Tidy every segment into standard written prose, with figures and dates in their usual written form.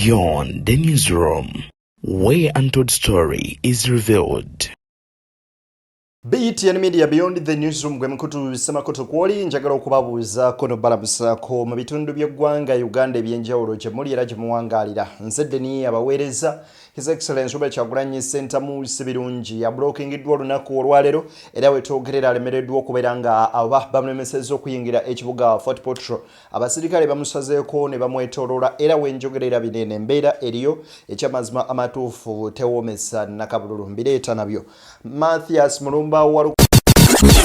Beyond the newsroom, where untold story is revealed. BTN Media Beyond the newsroom gwe mkutu semakoto kwoli njagala okubabuuza kono balamusako mu bitundu by'eggwanga Uganda ebyenjawulo gye muli era gye muwangalira nseddeni abaweereza His Excellency Robert Kyagulanyi Ssentamuusi birungi yablokingiddwa olunaku olwaleero era wetwogerera alemereddwa okubeera nga aba bamulemesezza okuyingira ekibuga Fort Portal abasirikale bamusazeeko ne bamwetooloola era wenjogerera binene embeera eriyo ekyamazima amatuufu tewoomesa nakabululu mbireeta nabyo Mathias Mulumba Walukaga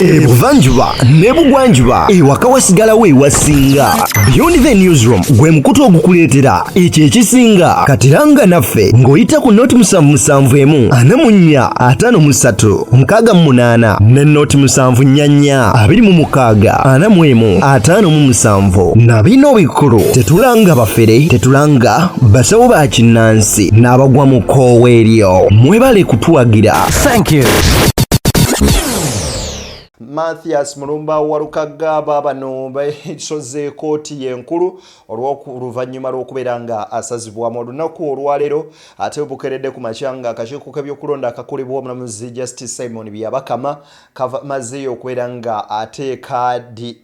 Ebuvanjuba nebugwanjuba ewaka wasigalawo ewasinga Beyond the newsroom gwe mukutu ogukuleetera ekyo ekisinga katiranga naffe ng'oyita ku noti 774 ne noti 744 na bino bikulu tetulanga bafere tetulanga basawo ba kinnansi n'abagwa mu koowa eryo mwebale kutuwagira. Thank you. Mathias Mulumba Walukaga babano basoze Kooti enkulu oluvanyuma lw'okubeera nga asazibwamu olunaku olwaleero ate bukeredde ku makyanga akakiiko k'ebyokulonda akakolebwa omulamuzi Justice Simon Byabakama kamaze okubeera nga ate kadi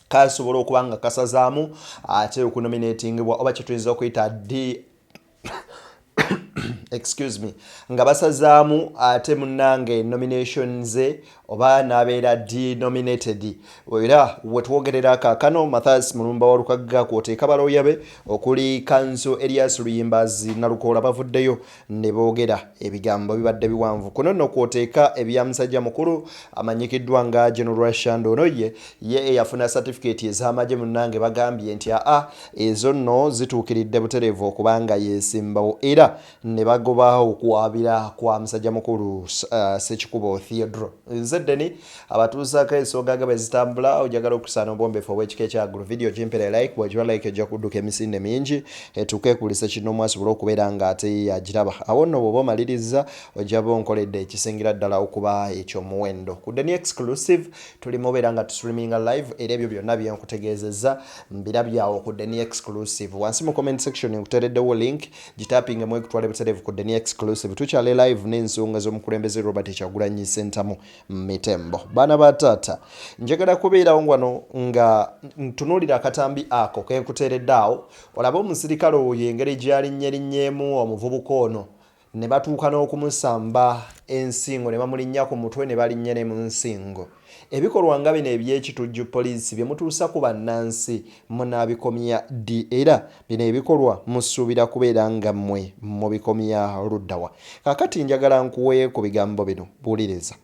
kasobola okuba nga kasazaamu ate okunominatingibwa oba kyetuyinza okuyita excuse me nga basazaamu ate munnange nominations oba nabeera denominated era wetwogerera kaakano Mathias Mulumba Walukaga kwoteeka balooya be okuli Kanzo Elias Luyimbazi Nalukoola bavuddeyo ne boogera ebigambo bibadde biwanvu kuno nno kwoteeka ebya musajja mukulu amanyikiddwa nga General Shando ono ye eyafuna certificate ez'amagye munnange bagambye nti ezo nno zituukiridde butereevu okubanga yeesimbawo era ne bagobaho okuwabira kwa musajja mukulu Ssekikubo Theodore zeddeni abatuusaako ensonga nga bwe zitambula ojagala okusana obwombeefu obw'ekika ekyagulu video gimpere like bw'ogiwa like ojja kudduka emisinde mingi etuuke kulisa kino mwasobola okubeera nga ate yagiraba awo nno bw'oba omaliriza ojja ba onkoledde ekisingira ddala okuba ekyomuwendo ku The Exclusive tulimu obeera nga tusitreaminga live era ebyo byonna bye nkutegeezezza mbirabyawo ku The Exclusive wansi mu comment section nkuteereddewo link gitappingemu ekutwale butereevu ku The Exclusive tukyale live n'ensonga z'omukulembeze Robert Kyagulanyi Ssentamu mitembo bana batata njagala kubeerawo wano nga ntunuulira akatambi ako kekuteereddaawo olaba omusirikale oyo engeri gy'alinnyeerinnyeemu omuvubuka ono ne batuuka n'okumusamba ensingo ne bamulinnya ku mutwe ne balinnya ne mu nsingo ebikolwa nga bino eby'ekitujju poliisi bye mutuusa ku bannansi munaabikomya ddi era bino ebikolwa musuubira kubeera nga mmwe mu bikomya luddawa kaakati njagala nkuwe ku bigambo bino buuliriza.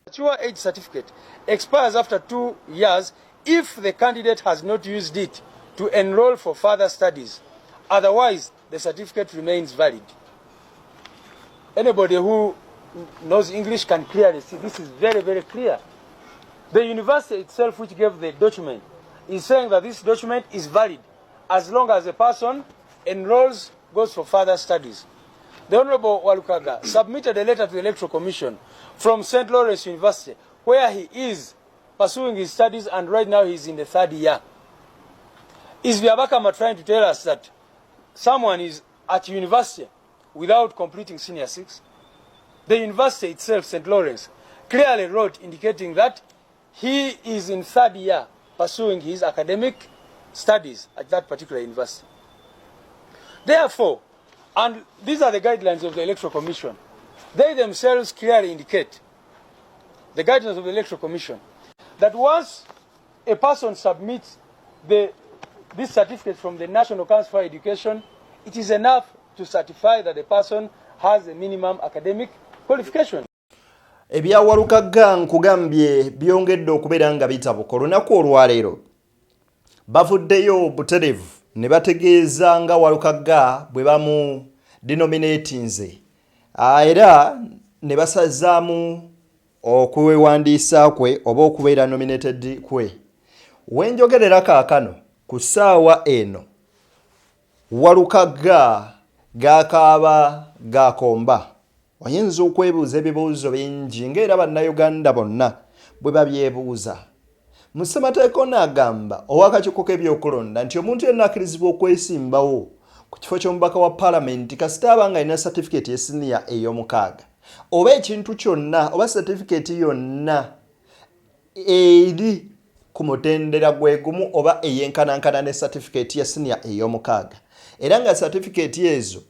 Mature age certificate expires after 2 years if the candidate has not used it to enroll for further studies. Otherwise, the certificate remains valid. Anybody who knows English can clearly see this is very, very clear. The university itself, which gave the document, is saying that this document is valid as long as a person enrolls, goes for further studies. The Honorable Walukaga submitted a letter to the Electoral Commission from St. Lawrence University, where he is pursuing his studies and right now he's in the 3rd year. Is Byabakama trying to tell us that someone is at university without completing senior 6? The university itself, St. Lawrence, clearly wrote indicating that he is in 3rd year pursuing his academic studies at that particular university. Therefore, and these are the guidelines of the Electoral Commission, they themselves clearly indicate, the guidelines of the Electoral Commission, that once a person submits this certificate from the National Council for Education, it is enough to certify that the person has a minimum academic qualification. Ebya Walukaga nkugambye byongedde okubeera nga bitabuka olunaku olwaleero bavuddeyo butereevu ne bategeeza nga Walukaga bwe bamu denominatinze era ne basazaamu okwewandiisa kwe oba okubeera nominated kwe wenjogerera kaakano ku ssaawa eno Walukaga gakaaba gakomba oyinza okwebuuza ebibuuzo bingi ng'era bannayuganda bonna bwe babyebuuza Musemateeko n'agamba ow'akakiiko k'ebyokulonda nti omuntu yenna akkirizibwa okwesimbawo ku kifo ky'omubaka wa parliament kasita abanga alina certificate ye senior ey'omukaaga oba ekintu kyonna oba certificate yonna eri ku mutendera gwe gumu oba eyenkanankana ne certificate ya senior ey'omukaaga era nga certificate ezo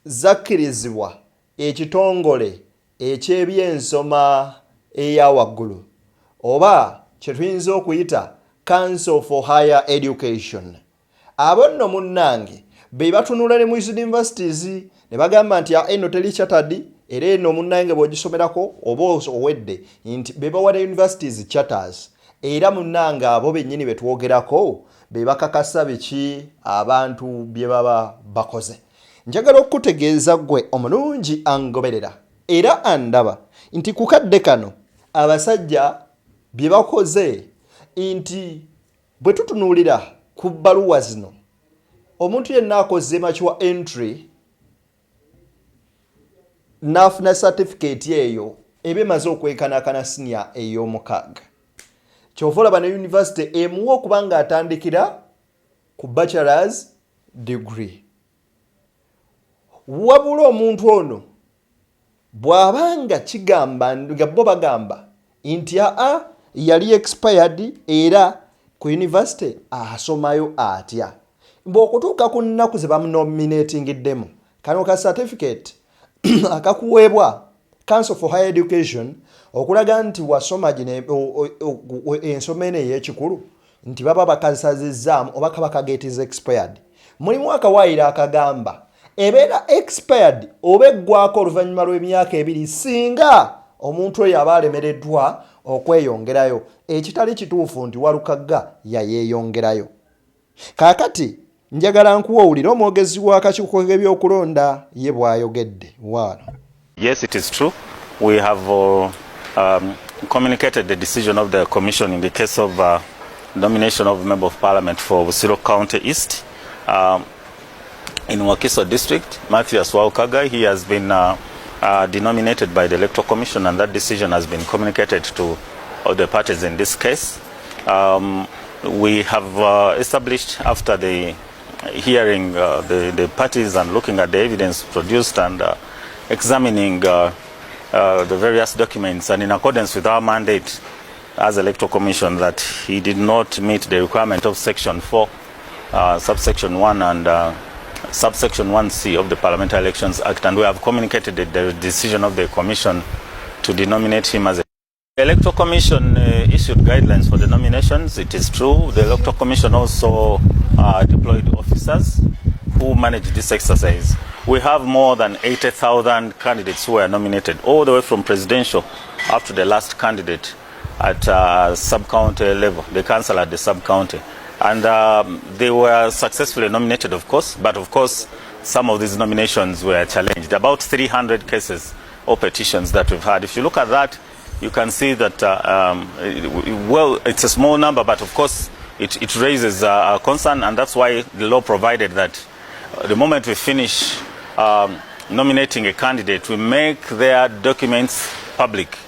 zakkirizibwa ekitongole ekyebyensoma eya waggulu oba kye tuyinza okuyita Council for Higher Education. Abo nno munnange be batunula ne mu universities ne bagamba nti eno teri chartered era eno munnange bw'ogisomerako oba owedde nti be bawa universities charters era munnange abo bennyini be twogerako be bakakasa biki abantu bye baba bakoze. Njagala okutegeeza gwe omulungi angoberera era andaba nti ku kadde kano abasajja bye bakoze nti bwe tutunuulira ku bbaluwa zino omuntu yenna akoze makiwa entry n'afuna certificate eyo eba emaze okwekanakana senior ey'omukaaga kyova olaba ne university emuwa okuba nga atandikira ku bachelor's degree. Wabula omuntu ono bw'abanga kigamba nga bo bagamba nti yali expired era ku university asomayo atya bw'okutuuka ku nnaku ze bamunominatingiddemu kano ka certificate akakuweebwa Council for Higher Education okulaga nti wasoma ensoma eno ey'ekikulu nti baba bakasazizzaamu oba kaba kageetiza expired mulimu akawaayiro akagamba ebeera expired oba eggwako oluvannyuma lw'emyaka 2 singa omuntu oyo aba alemereddwa okweyongerayo ekitali kituufu nti Walukaga yayeeyongerayo. Kaakati njagala nkuwulire omwogezi w'akakiiko k'ebyokulonda ye bw'ayogedde wano. Yes, it is true. We have communicated the decision of the Commission in the case of nomination of Member of Parliament for Busiro County East. In Wakiso District, Matthias Walukaga, he has been denominated by the Electoral Commission, and that decision has been communicated to all the parties in this case. We have established after the hearing the parties and looking at the evidence produced and examining the various documents, and in accordance with our mandate as Electoral Commission, that he did not meet the requirement of Section 4, subsection 1 and subsection 1C of the Parliamentary Elections Act, and we have communicated the decision of the Commission to denominate him as a... The Electoral Commission issued guidelines for the nominations. It is true. The Electoral Commission also deployed officers who manage this exercise. We have more than 80,000 candidates who were nominated, all the way from presidential up to the last candidate at sub-county level, the council at the sub-county. And they were successfully nominated, of course, but of course some of these nominations were challenged. About 300 cases or petitions that we've had. If you look at that, you can see that, well, it's a small number, but of course it raises a concern, and that's why the law provided that the moment we finish nominating a candidate, we make their documents public.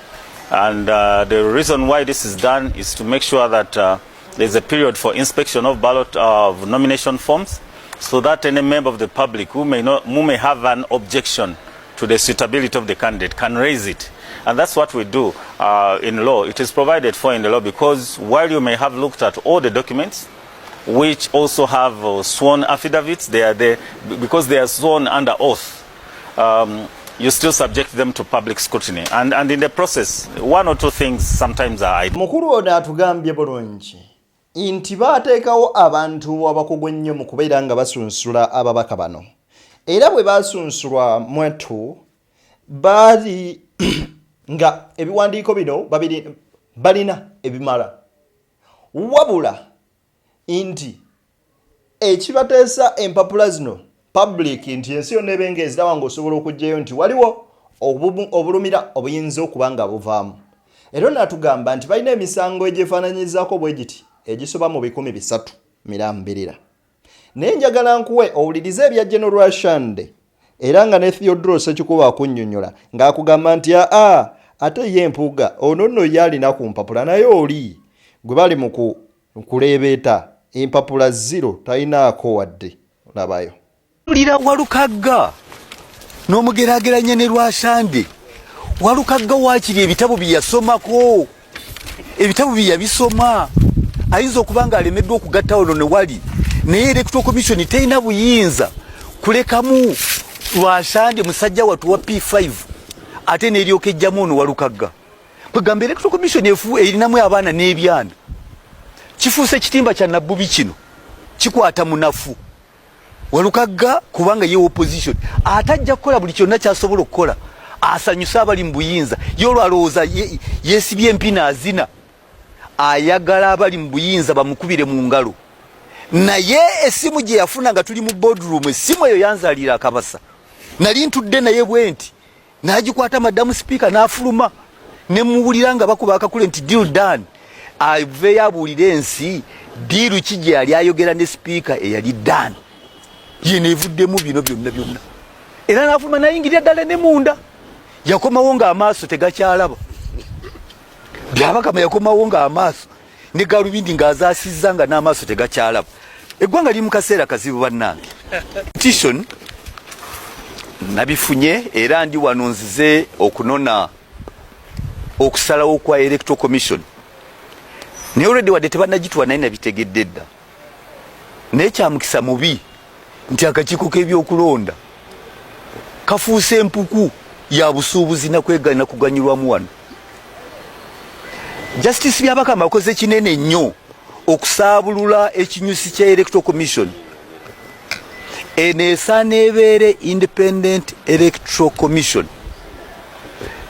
And the reason why this is done is to make sure that there's a period for inspection of ballot of nomination forms, so that any member of the public who may have an objection to the suitability of the candidate can raise it. And that's what we do in law. It is provided for in the law, because while you may have looked at all the documents, which also have sworn affidavits, they are there because they are sworn under oath. You still subject them to public scrutiny, and in the process, one or two things sometimes are idle. Mukulu ono atugambye bulungi nti baateekawo abantu abakugu ennyo mu kubeera nga basunsula ababaka bano, era bwe basunsulwa mwetu baali nga ebiwandiiko bino balina ebimala, wabula nti ekibateesa empapula zino public nti ensi yonna ebenga ezirawa ng'osobola okugyayo nti waliwo obulumira obuyinza okuba nga buvaamu. Era natugamba nti balina emisango egyefaananyizaako bwe giti egisoba mu 300 mirambirira. Naye njagala nkuwe owulirize ebya General Shande era nga ne Theodore Sekikubo akunnyonnyola ng'akugamba nti ate ye empuuga ono nno ye alina ku mpapula naye oli gwe bali mu kuleebeeta empapula 0 talinaako wadde olabayo lira Walukaga n'omugerageranya ne Lwasande Walukaga wakiri ebitabo byasomako ebitabo byabisoma ayinza okubanga alemeddwa okugatta ono ne wali naye electoral commission teyina buyinza kulekamu Lwasande musajja watu wa P5 ate n'eryokejjamu ono Walukaga kwegamba electoral commission efu erinamu abaana n'ebyana kifuuse kitimba kya nabbubi kino kikwata munafu Walukaga kubanga ye opposition atajja kukola buli kyonna kyasobola okukola asanyusa abali mu buyinza yolwalowooza yesibye empina azina ayagala abali mu buyinza bamukubire mu ngalo naye essimu gye yafuna nga tuli mu boardroom essimu eyo yanzaalira akabasa nali ntudde naye bwenti n'agikwata madamu speaker n'afuluma ne muwulira nga bakuba akakule nti deal done aveeyo abuulire ensi diiru ki gye yali ayogera ne speaker eyali done yene evuddemu bino byonna era n'afuluma n'ayingirira ddala ne munda yakomawo ng'amaaso tegakyalaba byabakama yakomawo ng'amaaso ne galubindi ng'azaasizza nga n'amaaso tegakyalaba eggwanga liri mu kaseera kazibu bannange petition nabifunye era ndi wano nzize okunona okusalawo kwa electoral commission naye already wadde tebannagituwa naye nabitegedde dda naye kyamukisa mubi nti akakiiko k'ebyokulonda kafuuse empuku ya busuubuzi nakwegana kuganyulwamu wano justice byabakama akoze kinene nnyo okusaabulula ekinyusi kya electoral commission eneesaana ebeere independent electoral commission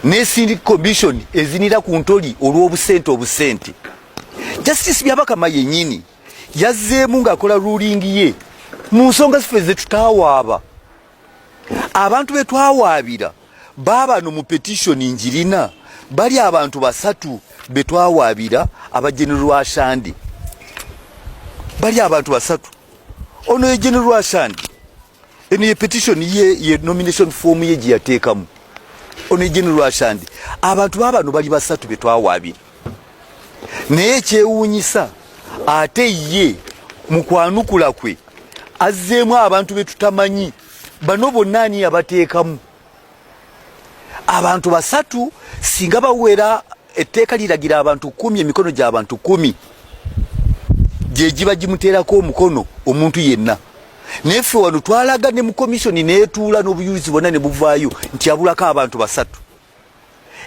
ne commission ezinira ku ntoli olw'obusente justice byabakama yennyini yazzeemu ng'akola ruling ye mu nsonga ziffe ze tutaawaaba abantu be twawaabira baabano mu petition njirina bali abantu basatu be twawaabira abagenero Lwasande bali abantu basatu ono ye genero Lwasande eno ye petition ye nomination form ye gye yateekamu ono ye genero Lwasande abantu baabano bali basatu be twawaabira naye kyewuunyisa ate ye mu kwanukula kwe azzeemu abantu be tutamanyi bano bonna ani yabateekamu abantu basatu singa bawera etteeka liragira abantu 10 emikono gy'abantu 10 gye giba gimuteerako omukono omuntu yenna naye ffe wano twalaga ne mu komishoni neetuula n'obuyulizi bonna ne buvaayo nti abulako abantu basatu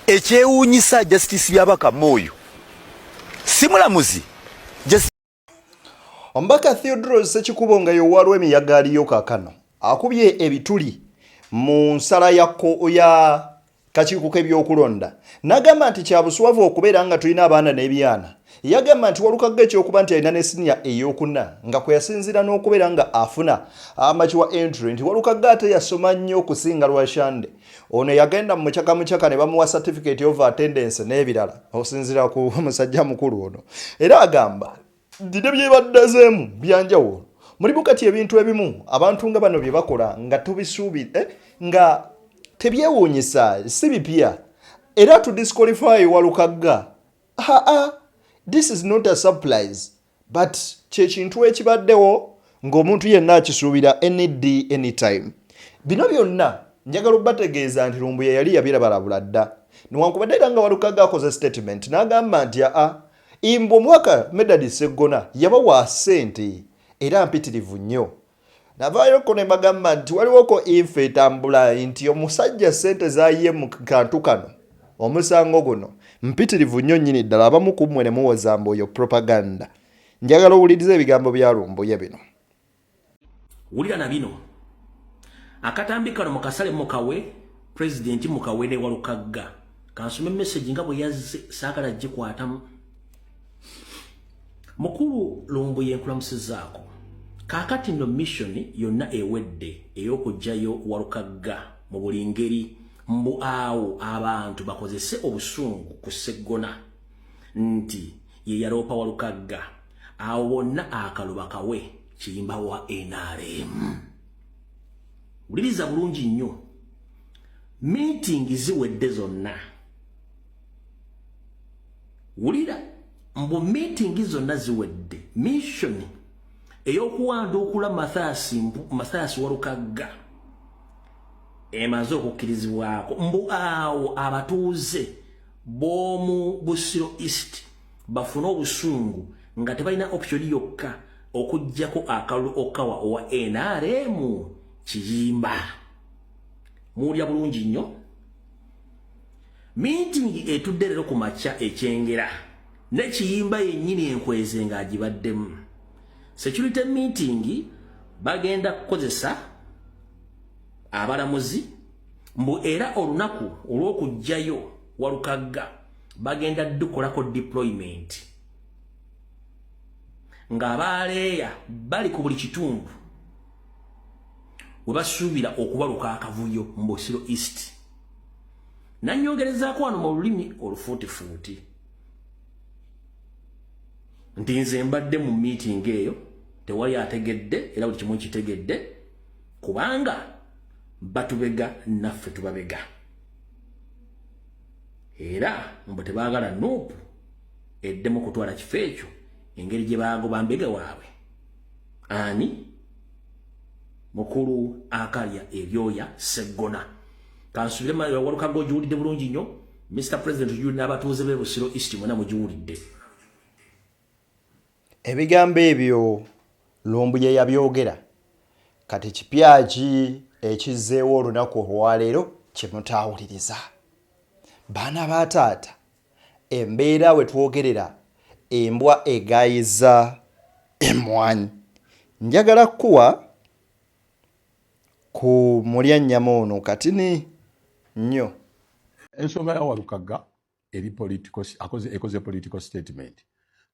ekyewuunyisa justice byabakama oyo si mulamuzi Omubaka Theodore Ssekikubo nga y'owalwa emiyaga aliyo kaakano akubye ebituli mu nsala ya kakiiko k'ebyokulonda n'agamba nti kya buswavu okubeera nga tulina abaana n'ebyana yagamba nti Walukaga ekyokuba nti alina ne siniya ey'okuna nga kwe yasinzira n'okubeera nga afuna amakiwa entry nti Walukaga ate yasoma nnyo okusinga Lwasande ono yagenda mu mucaka ne bamuwa certificate of attendance n'ebirala okusinzira ku musajja mukulu ono era agamba ndine byebaddazeemu byanjawulo mulimu kati ebintu ebimu abantu nga bano bye bakola nga tubisuubire nga tebyewuunyisa si bipya era to disqualify Walukaga this is not a surprise but kyekintu ekibaddewo ng'omuntu yenna akisuubira anytime bino byonna njagala obategeeza nti Lumbuye yali yabirabalabula dda newankubadde era nga Walukaga akoze statement n'agamba nti imbo mwaka Medadi Ssegona yabawa ssente era mpitirivu nnyo navaayo ko ne bagamba nti waliwoko ife etambula nti omusajja ssente zaayiye mu kantu kano omusango guno mpitirivu nnyo nnyini ddala abamu ku mmwe ne muwoza mbuyo propaganda njagala owuliriza ebigambo bya Lumbuye bino wulira na bino akatambi kano mukasale mukawe president mukawe ne Walukaga kansome message nga bwe yazze saakala gikwatamu mukulu Lumbuye enkulamusizaako kakati no mission yonna ewedde ey'okujjayo Walukaga mu buli ngeri mbu awo abantu bakozese obusungu ku Ssegona nti ye yaloopa Walukaga awo bonna akaluba kawe kiyimba wa NRM wuliriza bulungi nnyo meeting ziwedde zonna wulira mbu meeting zonna ziwedde mission eyokuwanduukula Mathias Walukaga emaze okukkirizibwako mbu awo abatuuze b'omu Busiro East bafune obusungu nga tebalina option yokka okujjako akalulu okawa owa NRM Kiyimba. Muwulira bulungi nnyo. Meeting etudde leero ku makya ekyengera ne Kiyimba yennyini enkweze ng'agibaddemu. Security meeting bagenda kukozesa abalamuzi mbu era olunaku olw'okujjayo Walukaga bagenda dukolako deployment ng'abaleeya bali ku buli kitundu we basuubira okubaluka akavuyo mu Busiro East. Nanyongerezaako wano mu lulimi olufuutifuuti nti nze mbadde mu meeting eyo tewali ategedde era buli kimu kitegedde kubanga batubega naffe tubabega era mbu tebaagala nuupu eddemu kutwala kifo ekyo engeri gye baagoba mbega waabwe ani mukulu akalya ebyoya Ssegona. Kansubire Walukaga ogiwulidde bulungi nnyo. Mr. President ogiwulidde n'abatuuze b'e Busiro East mwena mugiwulidde. Ebigambo ebyo Lumbuye yabyogera kati kipya ki ekizzeewo olunaku olwaleero kyemutaawuliriza. Baana ba taata embeera we twogerera embwa egayiza emmwanyi. Njagala kuwa ku mulyannyama ono katini nnyo. Ensonga ya Walukaga eri ekoze political statement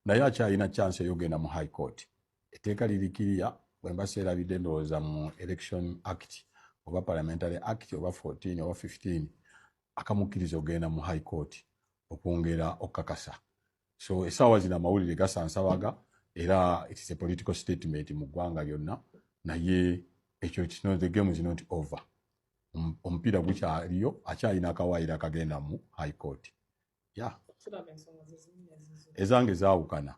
naye akyalina chance eyogenda mu High Court. Etteeka lirikiriya bwemba seerabidde ndowooza mu Election Act oba Parliamentary Act oba 14 oba 15 akamukkiriza ogenda mu High Court okwongera okukakasa. So essaawa zino amawulire gasansabaga era it is a political statement mu ggwanga lyonna naye ekyo kino the game is not over. Omupiira gukyaliyo akyalina akawaayiro akagenda mu High Court. Ezange zaawukana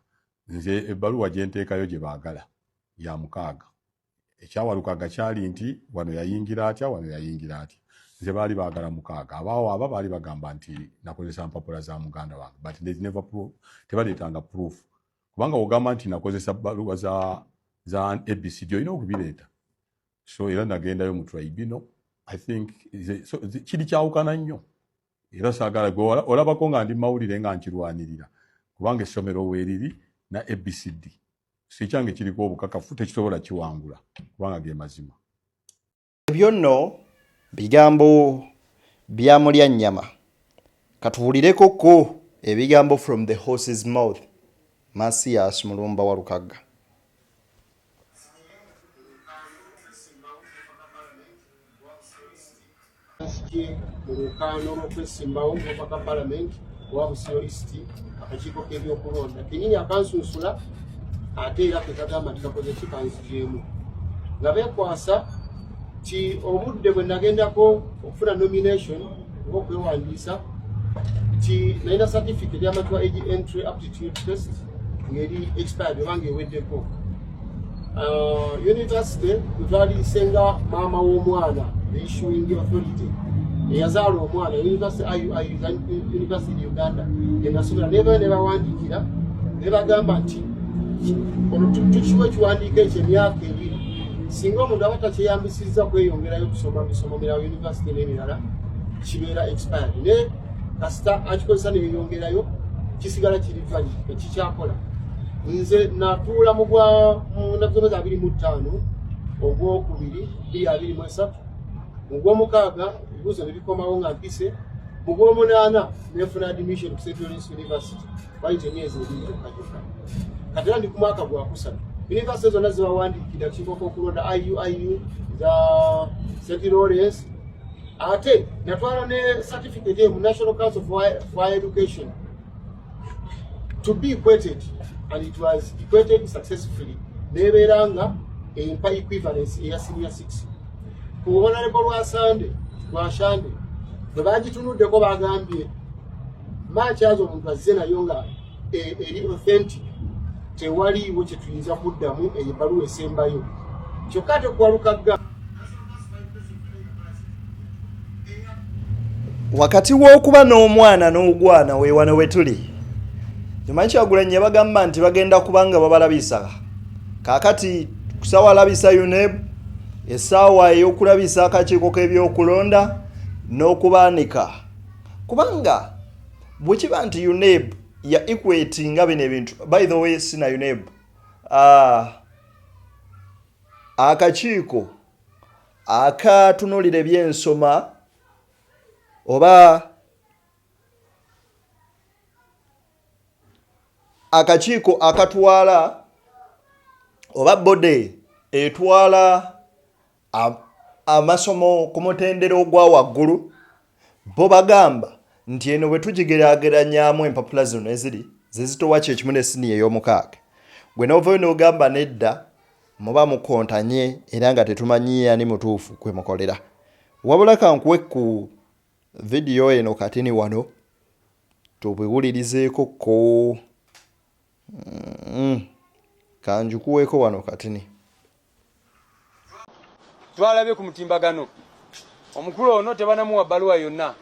nze ebbaluwa gye nteekayo gye baagala ya mukaaga. Ekya Walukaga kyali nti wano yayingira atya wano yayingira atya. Nze baali baagala mukaaga. Abaawo aba baali bagamba nti nakozesa mpapula za muganda wange but there is never proof. Tebaleetanga proof. Kubanga ogamba nti nakozesa bbaluwa za ABCD olina okubireeta. So era nagendayo mu tribunal. I think so kiri kyawukana nnyo. Era saagala gwe olabako nga ndi mawulire nga nkirwanirira. Kubanga essomero weeriri na ABCD. Si kyange kiriko obukakafu tekisobola kiwangula. Kubanga ge mazima. Ebyo nno bigambo bya mulyannyama. Katuwulireko ko ebigambo from the horse's mouth. Mathias Walukaga. Mulukano lw'okwesimbawo mpaka Parliament owa Busiro East akakiiko k'ebyokulonda kenyini akansunsula ate era kekagamba nti kakoze kikanzijeemu nga beekwasa ti obudde bwe nagendako okufuna nomination oba okwewandiisa ti nalina certificate y'amatu age entry aptitude test ngeri expired oba ng'eweddeko. University twaliisenga maama w'omwana the issuing authority eyazaala omwana University Uganda enasomera ne bawandikira ne bagamba nti ono tukiwa ekiwandiiko ekyo emyaka 2 singa omuntu aba takyeyambisizza kweyongerayo kusoma bisomo birala university n'ebirala kibeera expired ne kasita akikozesa neyeyongerayo kisigala kiri valid ekikyakola. Nze natuula mu nakusomeza 25 ogwokubiri 2023 mu gw'omukaaga ebibuuzo ne bikomawo nga mpise mu gw'omunaana nefuna admission ku St. Lawrence University bayita emyezi 2 gyokka. Kati era ndi ku mwaka gwakusatu. University zonna zibawandiikira kiiko k'okulonda IU za St. Lawrence ate natwala ne certificate mu National Council for Education to be equated and it was equated successfully. Nebeera nga empa equivalence eya senior 6 kuwonaleko lwa Shande bwe bagitunuddeko bagambye makyazo omuntu azze nayo nga eri authentic tewaliiwo kye tuyinza kuddamu eyo ebbaluwa esembayo kyokka ate ku Walukaga wakati w'okuba n'omwana n'ogwana weewano we tuli Jumanyi Kyagulanyi bagamba nti bagenda kubanga babalabisa kaakati kusaawa labisa UNEB essaawa ey'okulabisa akakiiko k'ebyokulonda n'okubaanika kubanga bwe kiba nti UNEB ya equate nga bino ebintu. By the way, sina UNEB akakiiko akatunulira ebyensoma oba akakiiko akatwala oba bode etwala amasomo ku mutendera ogwa waggulu bo bagamba nti eno bwe tugigeraageranyaamu empapula zino eziri zezitowa kyekimu ne siniya ey'omukaaga gwe n'ovaayo n'ogamba nedda muba mukontanye era nga tetumanyi ani mutuufu kwe mukolera. Wabula kankuwe ku vidiyo eno katini wano tubiwulirizeeko ko kanjukuweeko wano katini. Twalabye ku mutimbagano omukulu ono tebanamuwa bbaluwa yonna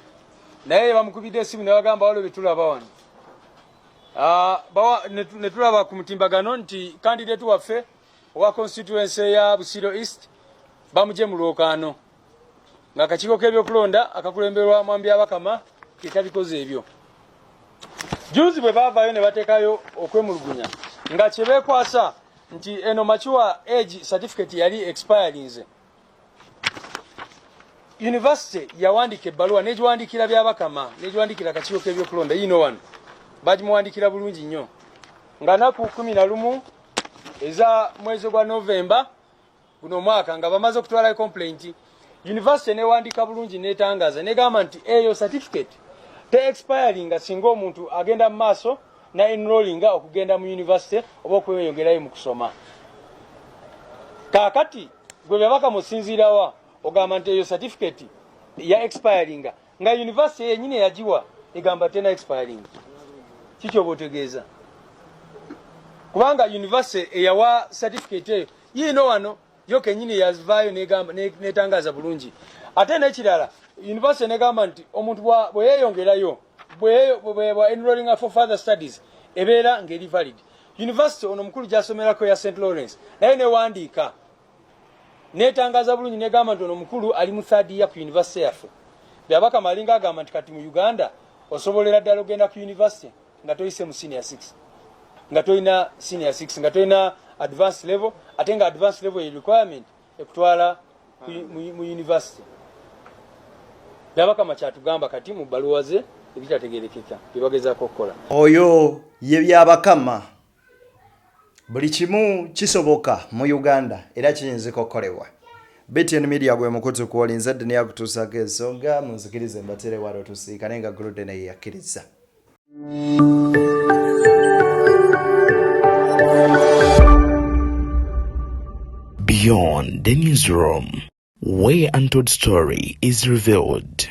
naye bamukubidde essimu ne bagamba waliwo betulaba wano ne tulaba ku mutimbagano nti kandidate waffe owa constituency ya Busiro East bamugye mu lwokaano ng'akakiiko k'ebyokulonda akakulemberwa Mwambi Abakama ke kabikoze ebyo. Juzi bwe baavaayo ne bateekayo okwemulugunya nga kye beekwasa nti eno mature age certificate yali expirinze. University yawandika ebbaluwa n'egiwandikira by'Abakama n'egiwandikira akakiiko k'ebyokulonda yino wano bagimuwandikira bulungi nnyo nga naku 11 eza mwezi gwa Novemba guno mwaka nga bamaze okutwala complaint. University newandika bulungi netangaza negamba nti eyo certificate te expiring singa omuntu agenda mu maaso na enrolling okugenda mu university oba okweyongerayo mu kusoma. Kakati gwe byabaka musinzirawa ogamba nti eyo certificate ya expiring nga university yenyine yajiwa egamba tena expiring. Kikyo botegeeza kubanga university eyawa certificate eyo yino wano yo kenyini yazvayo negamba netangaza bulungi ate nekirala university negamba nti omuntu bwe yeyongerayo bwe enrolling for further studies ebeera ngeri valid. University ono mukulu gyasomerako ya St Lawrence naye newandika netangaza bulungi negamba nti ono mukulu ali mu third year ku university yaffe. Byabaka malinga agamba nti kati mu Uganda osobolera ddala ogenda ku university nga toyise mu senior 6 nga toyina senior 6 nga toyina advanced level ate nga advanced level requirement ekutwala mu university. Byabaka makyatugamba kati mu bbaluwa ze ebitategerekeka byebagezaako okukola. Oyo ye by'Abakama buli kimu kisoboka mu Uganda era kiyinza okukolebwa. BTN Media gwe mukutu kuolinza ddene yakutuusako ensonga munzikirize mbatere wano tusiikane nga Gulude naye yakkiriza. Beyond the newsroom, where untold story is revealed.